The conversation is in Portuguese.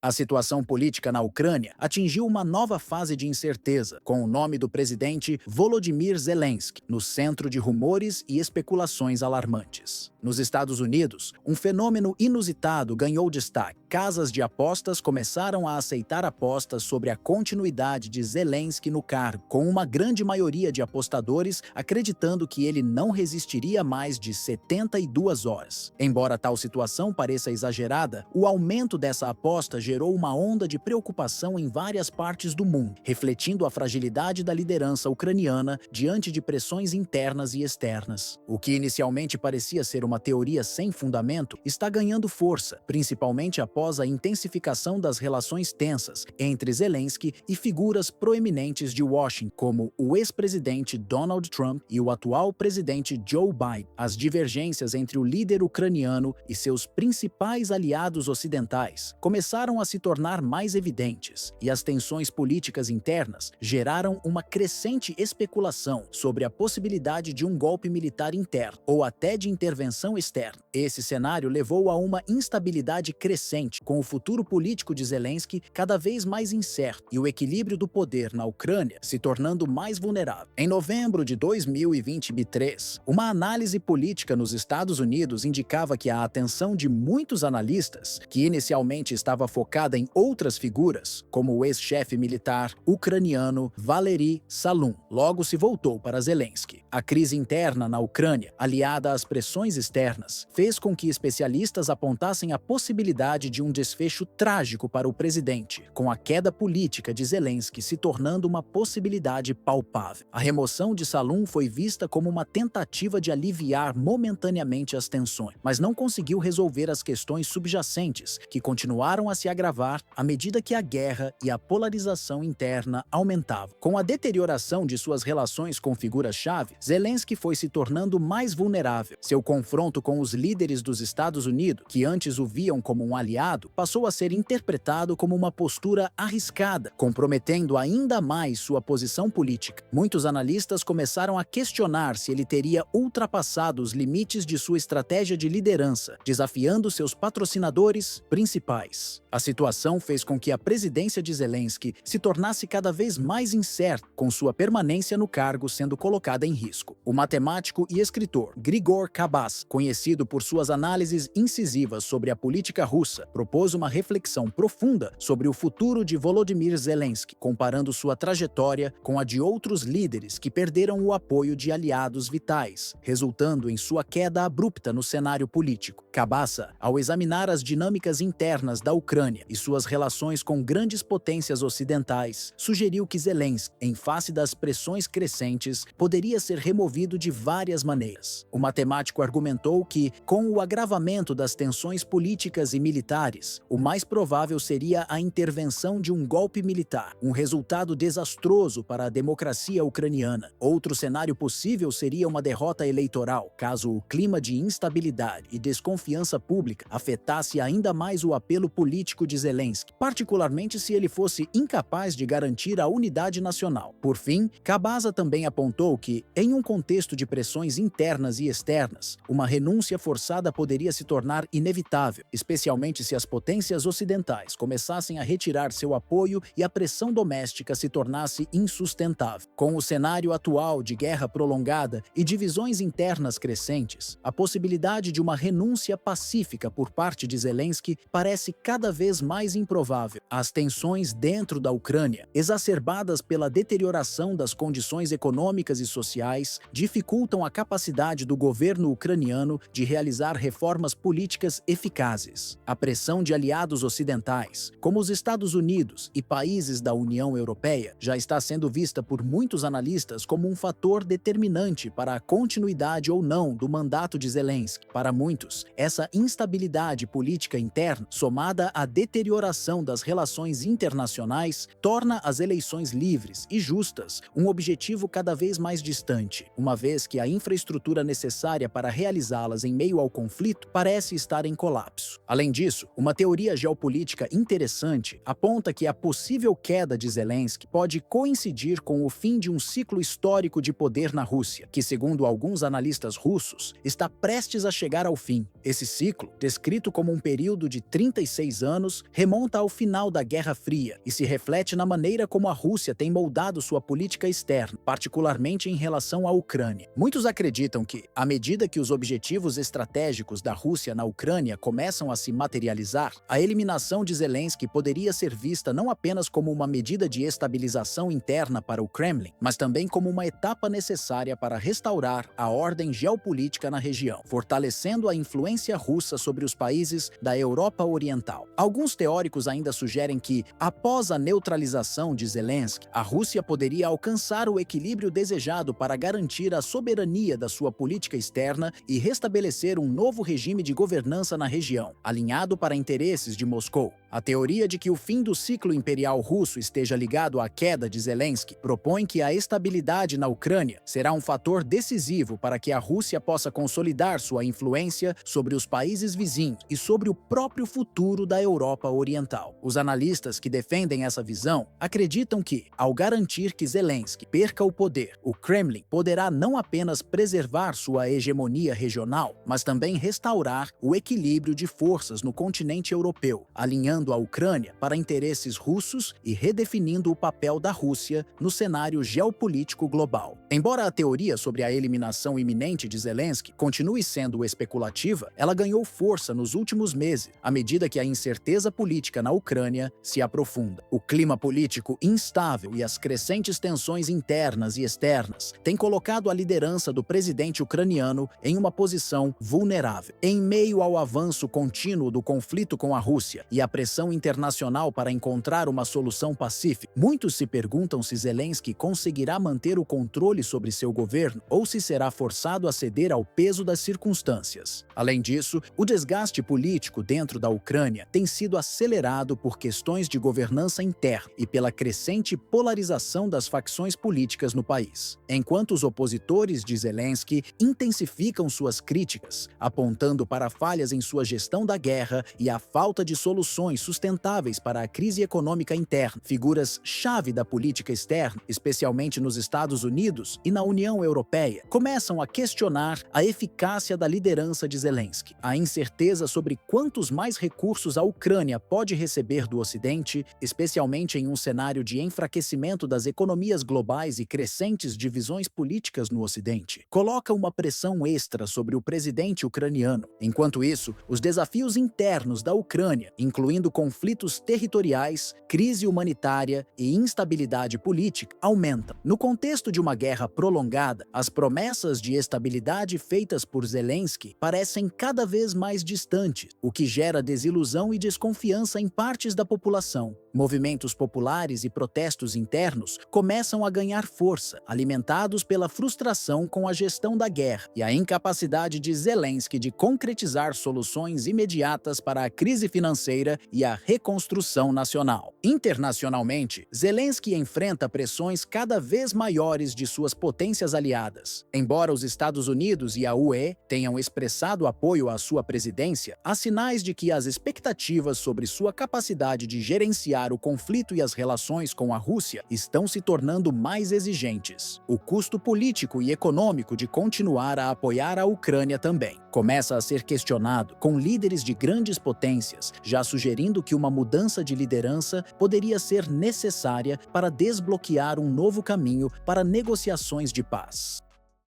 A situação política na Ucrânia atingiu uma nova fase de incerteza, com o nome do presidente Volodymyr Zelensky no centro de rumores e especulações alarmantes. Nos Estados Unidos, um fenômeno inusitado ganhou destaque. Casas de apostas começaram a aceitar apostas sobre a continuidade de Zelensky no cargo, com uma grande maioria de apostadores acreditando que ele não resistiria mais de 72 horas. Embora tal situação pareça exagerada, o aumento dessa aposta gerou uma onda de preocupação em várias partes do mundo, refletindo a fragilidade da liderança ucraniana diante de pressões internas e externas. O que inicialmente parecia ser uma teoria sem fundamento está ganhando força, principalmente após a intensificação das relações tensas entre Zelensky e figuras proeminentes de Washington, como o ex-presidente Donald Trump e o atual presidente Joe Biden. As divergências entre o líder ucraniano e seus principais aliados ocidentais começaram a se tornar mais evidentes, e as tensões políticas internas geraram uma crescente especulação sobre a possibilidade de um golpe militar interno ou até de intervenção externa. Esse cenário levou a uma instabilidade crescente, com o futuro político de Zelensky cada vez mais incerto e o equilíbrio do poder na Ucrânia se tornando mais vulnerável. Em novembro de 2023, uma análise política nos Estados Unidos indicava que a atenção de muitos analistas, que inicialmente estava focada em outras figuras, como o ex-chefe militar ucraniano Valery Salum, logo se voltou para Zelensky. A crise interna na Ucrânia, aliada às pressões externas, fez com que especialistas apontassem a possibilidade de um desfecho trágico para o presidente, com a queda política de Zelensky se tornando uma possibilidade palpável. A remoção de Salum foi vista como uma tentativa de aliviar momentaneamente as tensões, mas não conseguiu resolver as questões subjacentes, que continuaram a se agravar à medida que a guerra e a polarização interna aumentavam. Com a deterioração de suas relações com figuras-chave, Zelensky foi se tornando mais vulnerável. Seu confronto com os líderes dos Estados Unidos, que antes o viam como um aliado, passou a ser interpretado como uma postura arriscada, comprometendo ainda mais sua posição política. Muitos analistas começaram a questionar se ele teria ultrapassado os limites de sua estratégia de liderança, desafiando seus patrocinadores principais. A situação fez com que a presidência de Zelensky se tornasse cada vez mais incerta, com sua permanência no cargo sendo colocada em risco. O matemático e escritor Grigor Kabas, conhecido por suas análises incisivas sobre a política russa, propôs uma reflexão profunda sobre o futuro de Volodymyr Zelensky, comparando sua trajetória com a de outros líderes que perderam o apoio de aliados vitais, resultando em sua queda abrupta no cenário político. Kabasa, ao examinar as dinâmicas internas da Ucrânia e suas relações com grandes potências ocidentais, sugeriu que Zelensky, em face das pressões crescentes, poderia ser removido de várias maneiras. O matemático argumentou que, com o agravamento das tensões políticas e militares, o mais provável seria a intervenção de um golpe militar, um resultado desastroso para a democracia ucraniana. Outro cenário possível seria uma derrota eleitoral, caso o clima de instabilidade e desconfiança pública afetasse ainda mais o apelo político de Zelensky, particularmente se ele fosse incapaz de garantir a unidade nacional. Por fim, Kabasa também apontou que, em um contexto de pressões internas e externas, uma renúncia forçada poderia se tornar inevitável, especialmente se as potências ocidentais começassem a retirar seu apoio e a pressão doméstica se tornasse insustentável. Com o cenário atual de guerra prolongada e divisões internas crescentes, a possibilidade de uma renúncia pacífica por parte de Zelensky parece cada vez mais improvável. As tensões dentro da Ucrânia, exacerbadas pela deterioração das condições econômicas e sociais, dificultam a capacidade do governo ucraniano de realizar reformas políticas eficazes. A pressão de aliados ocidentais, como os Estados Unidos e países da União Europeia, já está sendo vista por muitos analistas como um fator determinante para a continuidade ou não do mandato de Zelensky. Para muitos, essa instabilidade política interna, somada à deterioração das relações internacionais, torna as eleições livres e justas um objetivo cada vez mais distante, uma vez que a infraestrutura necessária para realizá-las em meio ao conflito parece estar em colapso. Além disso, uma teoria geopolítica interessante aponta que a possível queda de Zelensky pode coincidir com o fim de um ciclo histórico de poder na Rússia, que, segundo alguns analistas russos, está prestes a chegar ao fim. Esse ciclo, descrito como um período de 36 anos, anos remonta ao final da Guerra Fria e se reflete na maneira como a Rússia tem moldado sua política externa, particularmente em relação à Ucrânia. Muitos acreditam que, à medida que os objetivos estratégicos da Rússia na Ucrânia começam a se materializar, a eliminação de Zelensky poderia ser vista não apenas como uma medida de estabilização interna para o Kremlin, mas também como uma etapa necessária para restaurar a ordem geopolítica na região, fortalecendo a influência russa sobre os países da Europa Oriental. Alguns teóricos ainda sugerem que, após a neutralização de Zelensky, a Rússia poderia alcançar o equilíbrio desejado para garantir a soberania da sua política externa e restabelecer um novo regime de governança na região, alinhado para interesses de Moscou. A teoria de que o fim do ciclo imperial russo esteja ligado à queda de Zelensky propõe que a estabilidade na Ucrânia será um fator decisivo para que a Rússia possa consolidar sua influência sobre os países vizinhos e sobre o próprio futuro da Europa Oriental. Os analistas que defendem essa visão acreditam que, ao garantir que Zelensky perca o poder, o Kremlin poderá não apenas preservar sua hegemonia regional, mas também restaurar o equilíbrio de forças no continente europeu, alinhando a Ucrânia para interesses russos e redefinindo o papel da Rússia no cenário geopolítico global. Embora a teoria sobre a eliminação iminente de Zelensky continue sendo especulativa, ela ganhou força nos últimos meses, à medida que a incerteza política na Ucrânia se aprofunda. O clima político instável e as crescentes tensões internas e externas têm colocado a liderança do presidente ucraniano em uma posição vulnerável. Em meio ao avanço contínuo do conflito com a Rússia e a pressão internacional para encontrar uma solução pacífica, muitos se perguntam se Zelensky conseguirá manter o controle sobre seu governo ou se será forçado a ceder ao peso das circunstâncias. Além disso, o desgaste político dentro da Ucrânia tem sido acelerado por questões de governança interna e pela crescente polarização das facções políticas no país. Enquanto os opositores de Zelensky intensificam suas críticas, apontando para falhas em sua gestão da guerra e a falta de soluções sustentáveis para a crise econômica interna, figuras-chave da política externa, especialmente nos Estados Unidos e na União Europeia, começam a questionar a eficácia da liderança de Zelensky. A incerteza sobre quantos mais recursos a Ucrânia pode receber do Ocidente, especialmente em um cenário de enfraquecimento das economias globais e crescentes divisões políticas no Ocidente, coloca uma pressão extra sobre o presidente ucraniano. Enquanto isso, os desafios internos da Ucrânia, incluindo conflitos territoriais, crise humanitária e instabilidade política, aumentam. No contexto de uma guerra prolongada, as promessas de estabilidade feitas por Zelensky parecem cada vez mais distantes, o que gera desilusão e desconfiança em partes da população. Movimentos populares e protestos internos começam a ganhar força, alimentados pela frustração com a gestão da guerra e a incapacidade de Zelensky de concretizar soluções imediatas para a crise financeira e a reconstrução nacional. Internacionalmente, Zelensky enfrenta pressões cada vez maiores de suas potências aliadas. Embora os Estados Unidos e a UE tenham expressado apoio à sua presidência, há sinais de que as expectativas sobre sua capacidade de gerenciar o conflito e as relações com a Rússia estão se tornando mais exigentes. O custo político e econômico de continuar a apoiar a Ucrânia também começa a ser questionado, com líderes de grandes potências já sugerindo que uma mudança de liderança poderia ser necessária para desbloquear um novo caminho para negociações de paz.